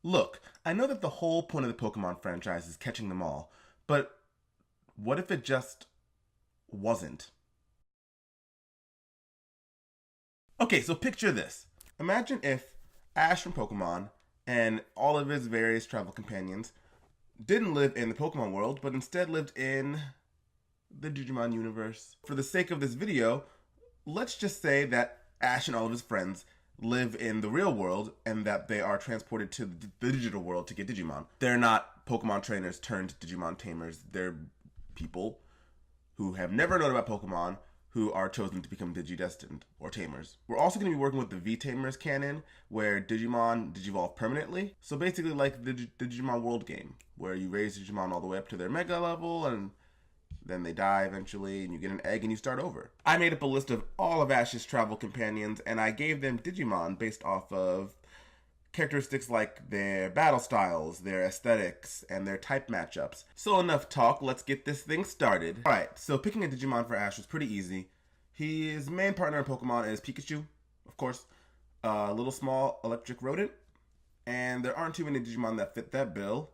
Look, I know that the whole point of the Pokemon franchise is catching them all, but what if it just wasn't? Okay, so picture this. Imagine if Ash from Pokemon and all of his various travel companions didn't live in the Pokemon world, but instead lived in the Digimon Universe. For the sake of this video, let's just say that Ash and all of his friends live in the real world and that they are transported to the digital world to get Digimon. They're not Pokemon trainers turned Digimon tamers. They're people who have never known about Pokemon who are chosen to become Digidestined or Tamers. We're also going to be working with the V-Tamers canon, where Digimon digivolve permanently. So basically like the Digimon World game, where you raise Digimon all the way up to their Mega level, and then they die eventually, and you get an egg and you start over. I made up a list of all of Ash's travel companions, and I gave them Digimon based off of characteristics like their battle styles, their aesthetics, and their type matchups. So enough talk, let's get this thing started. Alright, so picking a Digimon for Ash was pretty easy. His main partner in Pokemon is Pikachu, of course, a little small electric rodent, and there aren't too many Digimon that fit that bill.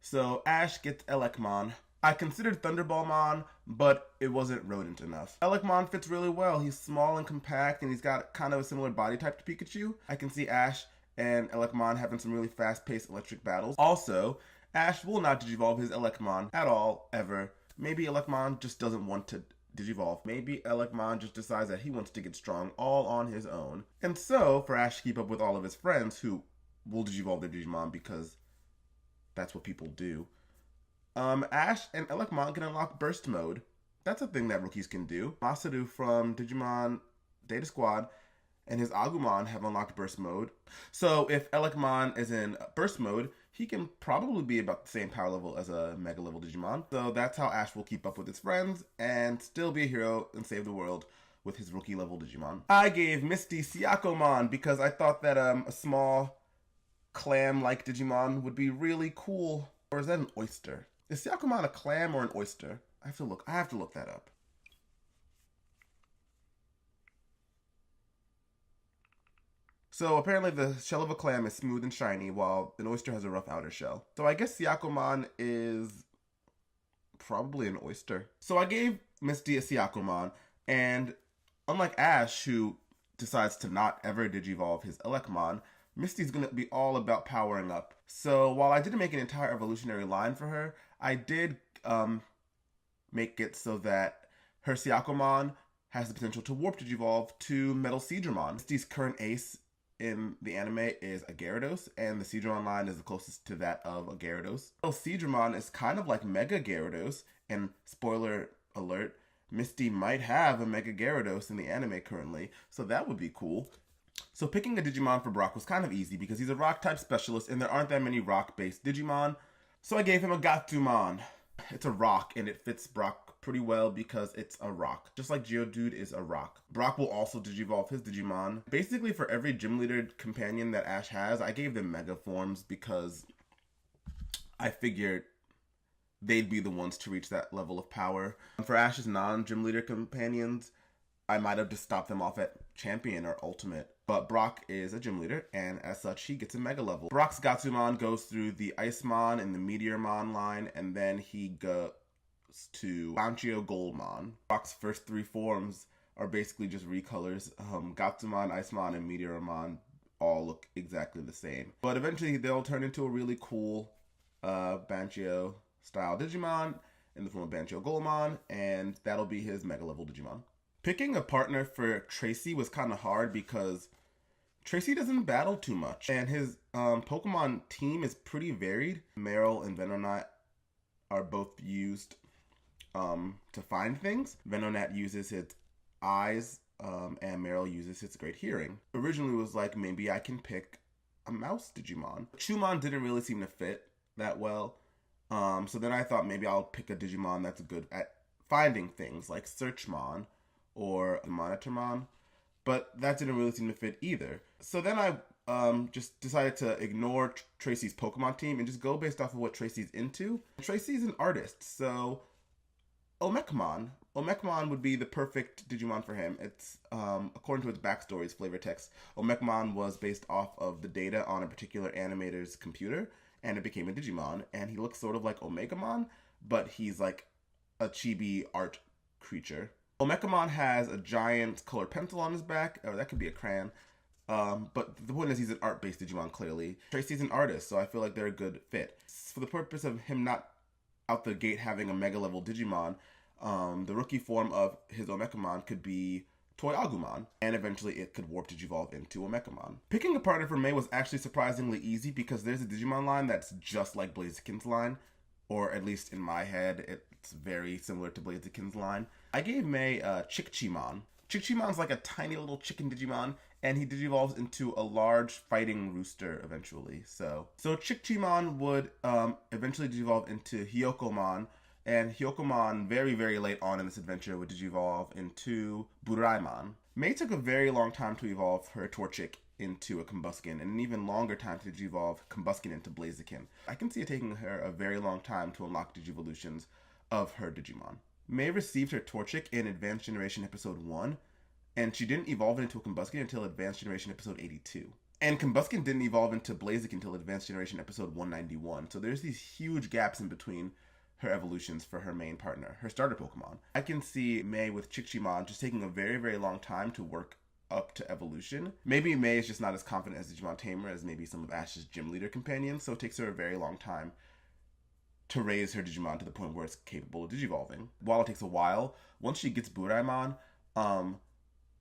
So Ash gets Elecmon. I considered Thunderballmon, but it wasn't rodent enough. Elecmon fits really well. He's small and compact, and he's got kind of a similar body type to Pikachu. I can see Ash and Elecmon having some really fast-paced electric battles. Also, Ash will not digivolve his Elecmon at all, ever. Maybe Elecmon just doesn't want to digivolve. Maybe Elecmon just decides that he wants to get strong all on his own. And so, for Ash to keep up with all of his friends who will digivolve their Digimon because that's what people do, Ash and Elecmon can unlock Burst Mode. That's a thing that rookies can do. Masaru from Digimon Data Squad and his Agumon have unlocked Burst Mode. So if Elecmon is in Burst Mode, he can probably be about the same power level as a Mega level Digimon. So that's how Ash will keep up with his friends and still be a hero and save the world with his rookie level Digimon. I gave Misty Syakomon because I thought that a small clam-like Digimon would be really cool. Or is that an oyster? Is Syakomon a clam or an oyster? I have to look that up. So apparently the shell of a clam is smooth and shiny, while an oyster has a rough outer shell. So I guess Syakomon is probably an oyster. So I gave Misty a Syakomon, and unlike Ash, who decides to not ever digivolve his Elecmon, Misty's gonna be all about powering up. So while I didn't make an entire evolutionary line for her, I did make it so that her Syakomon has the potential to warp digivolve to Metal Seadramon. Misty's current ace in the anime is a Gyarados, and the Seadramon line is the closest to that of a Gyarados. Metal Seadramon is kind of like Mega Gyarados, and spoiler alert, Misty might have a Mega Gyarados in the anime currently, so that would be cool. So picking a Digimon for Brock was kind of easy because he's a rock-type specialist and there aren't that many rock-based Digimon. So I gave him a Gatomon. It's a rock and it fits Brock pretty well because it's a rock. Just like Geodude is a rock. Brock will also digivolve his Digimon. Basically for every gym leader companion that Ash has, I gave them Mega forms because I figured they'd be the ones to reach that level of power. For Ash's non-gym leader companions, I might have just stopped them off at Champion or Ultimate. But Brock is a gym leader, and as such, he gets a Mega level. Brock's Gatomon goes through the Icemon and the Meteormon line, and then he goes to Banchio Goldmon. Brock's first three forms are basically just recolors. Gatomon, Icemon, and Meteormon all look exactly the same. But eventually, they'll turn into a really cool Banchio-style Digimon in the form of Banchio Goldmon, and that'll be his Mega level Digimon. Picking a partner for Tracy was kind of hard because Tracy doesn't battle too much, and his Pokemon team is pretty varied. Meryl and Venonat are both used to find things. Venonat uses its eyes, and Meryl uses its great hearing. Originally it was like, maybe I can pick a mouse Digimon. Chumon didn't really seem to fit that well, so then I thought maybe I'll pick a Digimon that's good at finding things, like Searchmon or Monitormon, but that didn't really seem to fit either. So then I just decided to ignore Tracy's Pokemon team and just go based off of what Tracy's into. Tracy's an artist, so Omekmon Omekamon would be the perfect Digimon for him. It's, according to its backstory's flavor text, Omekamon was based off of the data on a particular animator's computer, and it became a Digimon. And he looks sort of like Omegamon, but he's like a chibi art creature. Omekamon has a giant colored pencil on his back, or that could be a crayon. But the point is he's an art-based Digimon, clearly. Tracy's an artist, so I feel like they're a good fit. For the purpose of him not out the gate having a mega-level Digimon, the rookie form of his Omekamon could be Toy Agumon, and eventually it could warp Digivolve into Omekamon. Picking a partner for Mei was actually surprisingly easy because there's a Digimon line that's just like Blaziken's line, or at least in my head, it's very similar to Blaziken's line. I gave Mei Chickchimon. Chickchimon's like a tiny little chicken Digimon, and he digivolves into a large fighting rooster eventually. So Chickchimon would eventually digivolve into Hyokomon, and Hyokomon very, very late on in this adventure would digivolve into Buraimon. Mei took a very long time to evolve her Torchic into a Combuskin, and an even longer time to digivolve Combuskin into Blaziken. I can see it taking her a very long time to unlock digivolutions of her Digimon. Mei received her Torchic in Advanced Generation Episode 1, and she didn't evolve it into a Combuskin until Advanced Generation Episode 82. And Combuskin didn't evolve into Blaziken until Advanced Generation Episode 191, so there's these huge gaps in between her evolutions for her main partner, her starter Pokemon. I can see Mei with Chickchimon just taking a very, very long time to work up to evolution. Maybe Mei is just not as confident as Digimon Tamer as maybe some of Ash's gym leader companions, so it takes her a very long time to raise her Digimon to the point where it's capable of digivolving. While it takes a while, once she gets Buraimon,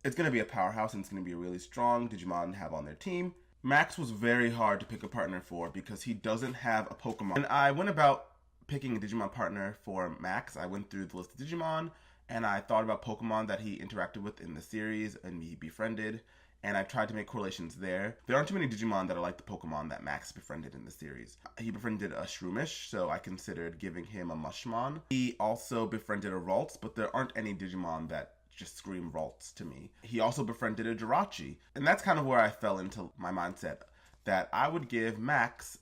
it's going to be a powerhouse and it's going to be a really strong Digimon to have on their team. Max was very hard to pick a partner for because he doesn't have a Pokemon. And I went about picking a Digimon partner for Max. I went through the list of Digimon and I thought about Pokemon that he interacted with in the series and he befriended, and I've tried to make correlations there. There aren't too many Digimon that are like the Pokemon that Max befriended in the series. He befriended a Shroomish, so I considered giving him a Mushmon. He also befriended a Ralts, but there aren't any Digimon that just scream Ralts to me. He also befriended a Jirachi, and that's kind of where I fell into my mindset that I would give Max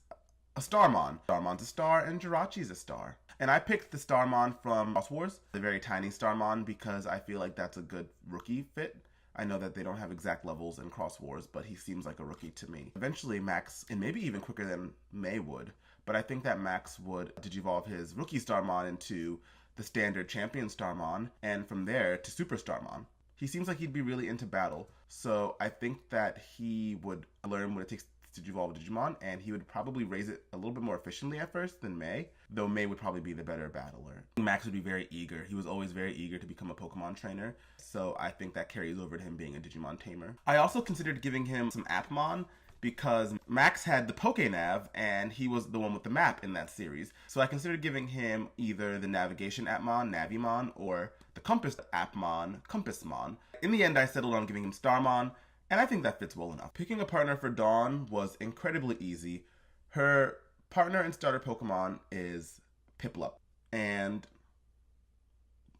a Starmon. Starmon's a star and Jirachi's a star. And I picked the Starmon from Cross Wars, the very tiny Starmon, because I feel like that's a good rookie fit. I know that they don't have exact levels in Cross Wars, but he seems like a rookie to me. Eventually, Max, and maybe even quicker than Mei would, but I think that Max would digivolve his rookie Starmon into the standard champion Starmon, and from there to Super Starmon. He seems like he'd be really into battle, so I think that he would learn what it takes to digivolve a Digimon, and he would probably raise it a little bit more efficiently at first than Mei, though Mei would probably be the better battler. Max would be very eager. He was always very eager to become a Pokemon trainer, so I think that carries over to him being a Digimon tamer. I also considered giving him some Appmon, because Max had the Pokénav, and he was the one with the map in that series. So I considered giving him either the Navigation Appmon, Navimon, or the Compass Appmon, Compassmon. In the end, I settled on giving him Starmon, and I think that fits well enough. Picking a partner for Dawn was incredibly easy. Her partner and starter Pokemon is Piplup. And,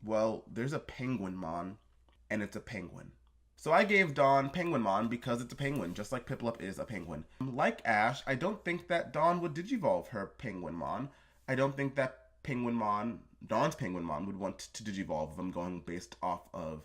well, there's a Penguinmon, and it's a penguin. So I gave Dawn Penguinmon because it's a penguin, just like Piplup is a penguin. Like Ash, I don't think that Dawn would digivolve her Penguinmon. I don't think that Dawn's Penguinmon would want to digivolve if I'm going based off of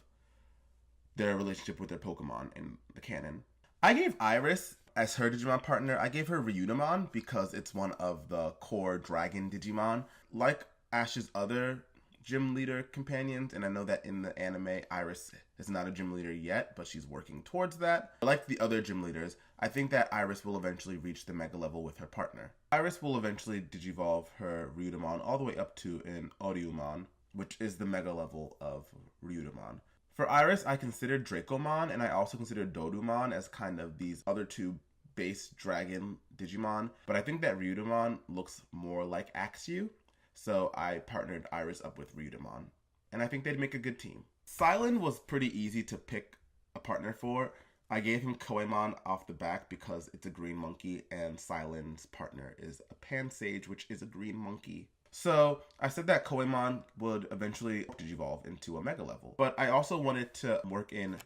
their relationship with their Pokemon in the canon. I gave Iris as her Digimon partner. I gave her Ryudomon because it's one of the core dragon Digimon. Like Ash's other gym leader companions, and I know that in the anime Iris is not a gym leader yet, but she's working towards that. Like the other gym leaders, I think that Iris will eventually reach the mega level with her partner. Iris will eventually digivolve her Ryudomon all the way up to an Oriumon, which is the mega level of Ryudomon. For Iris, I considered Dracomon, and I also considered Dodumon as kind of these other two base dragon Digimon, but I think that Ryudomon looks more like Axew, so I partnered Iris up with Ryudomon, and I think they'd make a good team. Silent was pretty easy to pick a partner for. I gave him Koemon off the back because it's a green monkey, and Silent's partner is a Pansage, which is a green monkey. So I said that Koemon would eventually digivolve into a mega level, but I also wanted to work in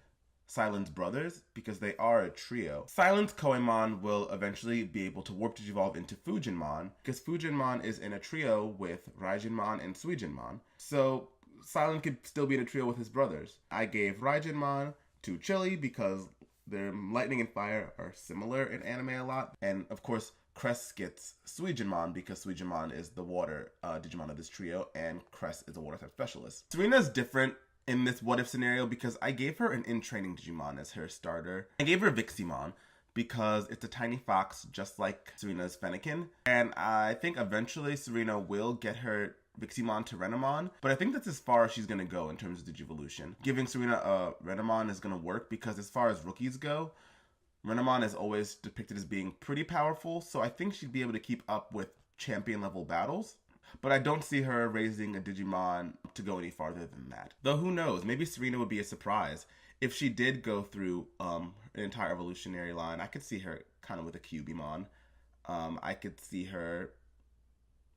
Silent's brothers because they are a trio. Silent's Koemon will eventually be able to warp digivolve into Fujinmon because Fujinmon is in a trio with Raijinmon and Suijinmon. So Silent could still be in a trio with his brothers. I gave Raigenmon to Chili because their lightning and fire are similar in anime a lot. And of course, Cress gets Suigenmon because Suigenmon is the water Digimon of this trio, and Cress is a water type specialist. Serena's different in this what if scenario because I gave her an in-training Digimon as her starter. I gave her Viximon because it's a tiny fox just like Serena's Fennekin. And I think eventually Serena will get her Viximon to Renamon, but I think that's as far as she's going to go in terms of Digivolution. Giving Serena a Renamon is going to work because as far as rookies go, Renamon is always depicted as being pretty powerful, so I think she'd be able to keep up with champion level battles. But I don't see her raising a Digimon to go any farther than that. Though who knows, maybe Serena would be a surprise. If she did go through an entire evolutionary line, I could see her kind of with a Cubimon. I could see her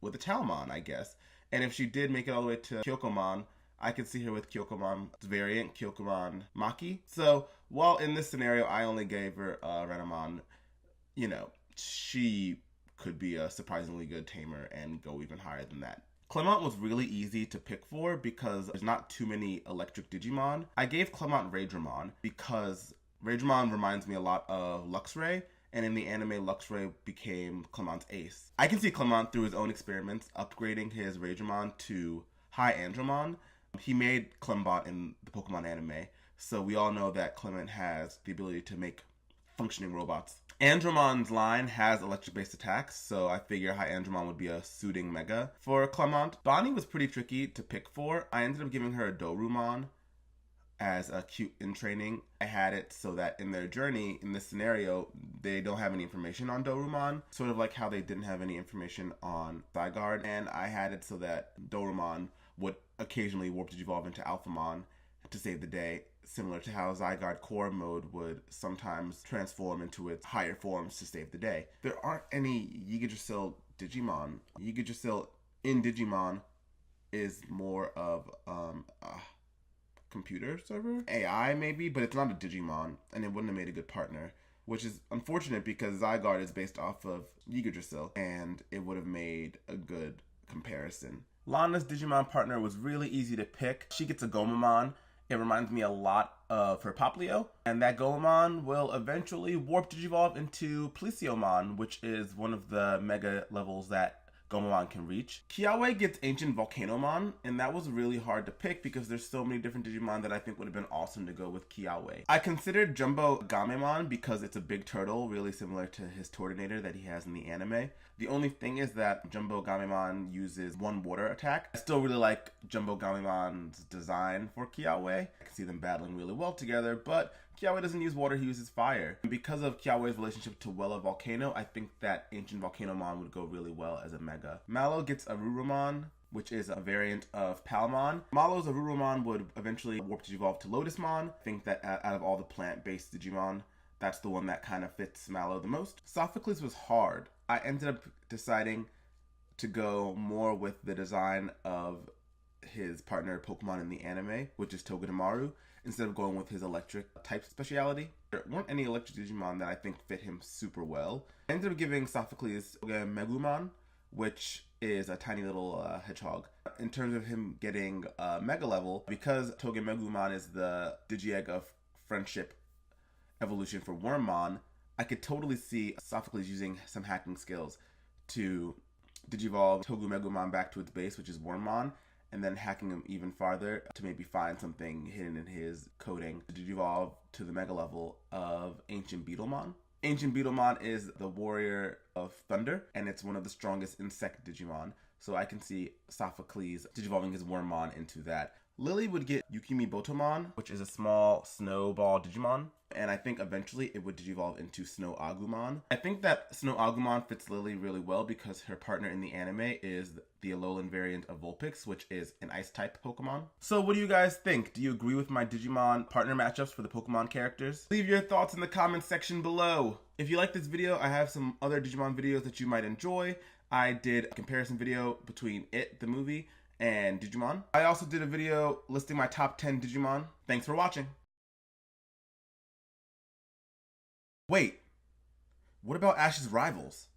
with a Talmon, I guess. And if she did make it all the way to Kyokomon, I could see her with Kyokomon's variant, Kyokomon Maki. So, while in this scenario I only gave her Renamon, you know, she could be a surprisingly good tamer and go even higher than that. Claremont was really easy to pick for because there's not too many electric Digimon. I gave Claremont Raidramon because Raidramon reminds me a lot of Luxray, and in the anime, Luxray became Claremont's ace. I can see Claremont through his own experiments upgrading his Raidramon to High Andromon. He made Clembot in the Pokemon anime, so we all know that Clement has the ability to make functioning robots. Andromon's line has electric-based attacks, so I figure High Andromon would be a suiting Mega for Claremont. Bonnie was pretty tricky to pick for. I ended up giving her a Dorumon as a cute in training. I had it so that in their journey, in this scenario, they don't have any information on Dorumon, sort of like how they didn't have any information on Zygarde, and I had it so that Dorumon would occasionally warp Digivolve into Alphamon to save the day, similar to how Zygarde Core Mode would sometimes transform into its higher forms to save the day. There aren't any Yggdrasil Digimon. Yggdrasil in Digimon is more of computer server? AI maybe, but it's not a Digimon, and it wouldn't have made a good partner, which is unfortunate because Zygarde is based off of Yggdrasil, and it would have made a good comparison. Lana's Digimon partner was really easy to pick. She gets a Gomamon. It reminds me a lot of her Poplio, and that Gomamon will eventually warp Digivolve into Plesiomon, which is one of the mega levels that Gomamon can reach. Kiawe gets Ancient Volcanomon, and that was really hard to pick because there's so many different Digimon that I think would have been awesome to go with Kiawe. I considered Jumbo Gamemon because it's a big turtle, really similar to his Tortinator that he has in the anime. The only thing is that Jumbo Gamemon uses one water attack. I still really like Jumbo Gamemon's design for Kiawe. I can see them battling really well together, but Kiawe doesn't use water, he uses fire. And because of Kiawe's relationship to Wella Volcano, I think that Ancient Volcanomon would go really well as a mega. Mallow gets Arurumon, which is a variant of Palmon. Mallow's Arurumon would eventually warp Digivolve to Lotusmon. I think that out of all the plant-based Digimon, that's the one that kind of fits Mallow the most. Sophocles was hard. I ended up deciding to go more with the design of his partner Pokemon in the anime, which is Togedemaru, instead of going with his electric type speciality. There weren't any electric Digimon that I think fit him super well. I ended up giving Sophocles Megumon, which is a tiny little hedgehog. In terms of him getting Mega level, because Togemegumon is the Digi-Egg of Friendship evolution for Wormmon, I could totally see Sophocles using some hacking skills to Digivolve Togumegumon back to its base, which is Wormmon, and then hacking him even farther to maybe find something hidden in his coding to Digivolve to the Mega level of Ancient Beetlemon. Ancient Beetlemon is the warrior of thunder, and it's one of the strongest insect Digimon, so I can see Sophocles Digivolving his Wormmon into that. Lily would get Yukimi Botomon, which is a small snowball Digimon, and I think eventually it would Digivolve into Snow Agumon. I think that Snow Agumon fits Lily really well because her partner in the anime is the Alolan variant of Vulpix, which is an Ice-type Pokemon. So what do you guys think? Do you agree with my Digimon partner matchups for the Pokemon characters? Leave your thoughts in the comments section below. If you like this video, I have some other Digimon videos that you might enjoy. I did a comparison video between It, the movie, and Digimon. I also did a video listing my top 10 Digimon. Thanks for watching. Wait, what about Ash's rivals?